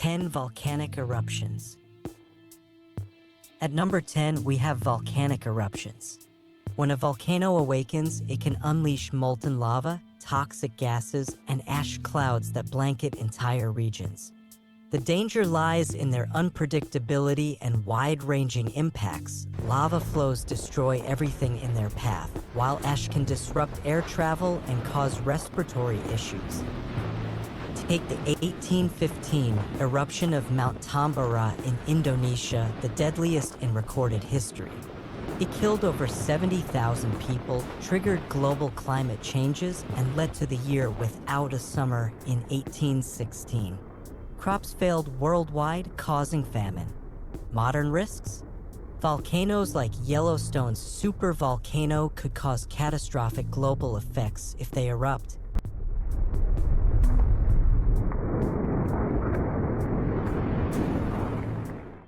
10 volcanic eruptions. At number 10, we have volcanic eruptions. When a volcano awakens, it can unleash molten lava, toxic gases, and ash clouds that blanket entire regions. The danger lies in their unpredictability and wide-ranging impacts. Lava flows destroy everything in their path, while ash can disrupt air travel and cause respiratory issues. Take the 1815 eruption of Mount Tambora in Indonesia, the deadliest in recorded history. It killed over 70,000 people, triggered global climate changes, and led to the year without a summer in 1816. Crops failed worldwide, causing famine. Modern risks? Volcanoes like Yellowstone's supervolcano could cause catastrophic global effects if they erupt.